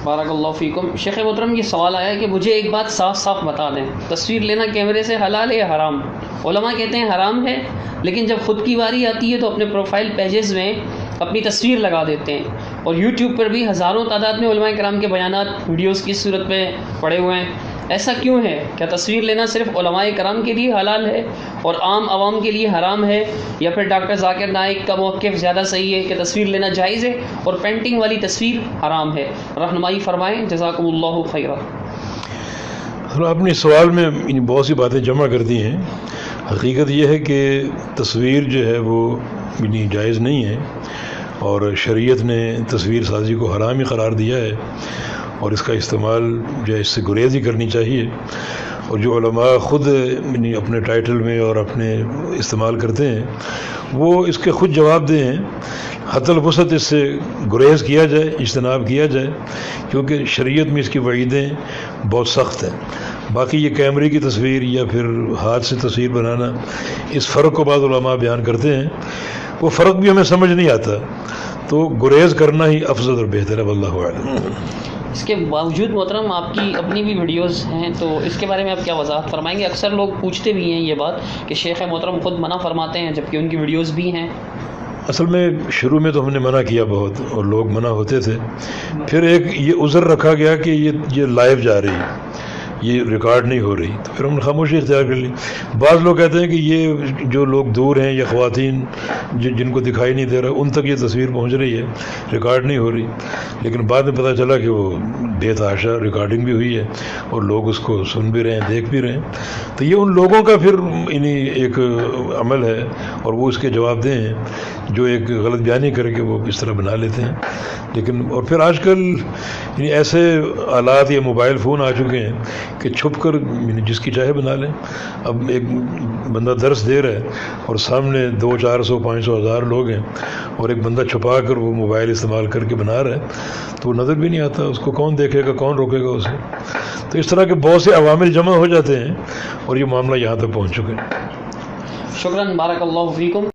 بارک اللہ فیکم۔ شیخ محترم یہ سوال آیا کہ مجھے ایک بات صاف صاف بتا دیں، تصویر لینا کیمرے سے حلال ہے یا حرام؟ علماء کہتے ہیں حرام ہے، لیکن جب خود کی باری آتی ہے تو اپنے پروفائل پیجز میں اپنی تصویر لگا دیتے ہیں، اور یوٹیوب پر بھی ہزاروں تعداد میں علماء کرام کے بیانات ویڈیوز کی صورت میں پڑے ہوئے ہیں۔ ایسا کیوں ہے؟ کیا تصویر لینا صرف علماء کرام کے لیے حلال ہے اور عام عوام کے لیے حرام ہے، یا پھر ڈاکٹر ذاکر نائک کا موقف زیادہ صحیح ہے کہ تصویر لینا جائز ہے اور پینٹنگ والی تصویر حرام ہے؟ رہنمائی فرمائیں، جزاکم اللہ خیرا۔ آپ نے سوال میں بہت سی باتیں جمع کر دی ہیں۔ حقیقت یہ ہے کہ تصویر جو ہے وہ جائز نہیں ہے، اور شریعت نے تصویر سازی کو حرام ہی قرار دیا ہے، اور اس کا استعمال جو ہے اس سے گریز ہی کرنی چاہیے۔ اور جو علماء خود اپنے ٹائٹل میں اور اپنے استعمال کرتے ہیں وہ اس کے خود جواب دہ ہیں۔ حد الوسط اس سے گریز کیا جائے، اجتناب کیا جائے، کیونکہ شریعت میں اس کی وعیدیں بہت سخت ہیں۔ باقی یہ کیمرے کی تصویر یا پھر ہاتھ سے تصویر بنانا، اس فرق کو بعض علماء بیان کرتے ہیں، وہ فرق بھی ہمیں سمجھ نہیں آتا، تو گریز کرنا ہی افضل اور بہتر ہے، واللہ اعلم۔ اس کے باوجود محترم آپ کی اپنی بھی ویڈیوز ہیں، تو اس کے بارے میں آپ کیا وضاحت فرمائیں گے؟ اکثر لوگ پوچھتے بھی ہیں یہ بات کہ شیخ محترم خود منع فرماتے ہیں جبکہ ان کی ویڈیوز بھی ہیں۔ اصل میں شروع میں تو ہم نے منع کیا بہت، اور لوگ منع ہوتے تھے، پھر ایک یہ عذر رکھا گیا کہ یہ لائیو جا رہی ہے، یہ ریکارڈ نہیں ہو رہی، تو پھر ہم نے خاموشی اختیار کر لی۔ بعض لوگ کہتے ہیں کہ یہ جو لوگ دور ہیں یا خواتین جن کو دکھائی نہیں دے رہا، ان تک یہ تصویر پہنچ رہی ہے، ریکارڈ نہیں ہو رہی۔ لیکن بعد میں پتہ چلا کہ وہ بے تحاشا ریکارڈنگ بھی ہوئی ہے، اور لوگ اس کو سن بھی رہے ہیں، دیکھ بھی رہے ہیں۔ تو یہ ان لوگوں کا پھر ایک عمل ہے، اور وہ اس کے جواب دیں ہیں جو ایک غلط بیانی کر کے وہ اس طرح بنا لیتے ہیں۔ لیکن اور پھر آج کل ایسے آلات یا موبائل فون آ چکے ہیں کہ چھپ کر جس کی چاہے بنا لیں۔ اب ایک بندہ درس دے رہا ہے اور سامنے 200، 400، 500، 1000 لوگ ہیں، اور ایک بندہ چھپا کر وہ موبائل استعمال کر کے بنا رہا ہے، تو وہ نظر بھی نہیں آتا، اس کو کون دیکھے گا، کون روکے گا اسے؟ تو اس طرح کے بہت سے عوامل جمع ہو جاتے ہیں، اور یہ معاملہ یہاں تک پہنچ چکے ہیں۔ شکراً، بارک اللہ فیکم۔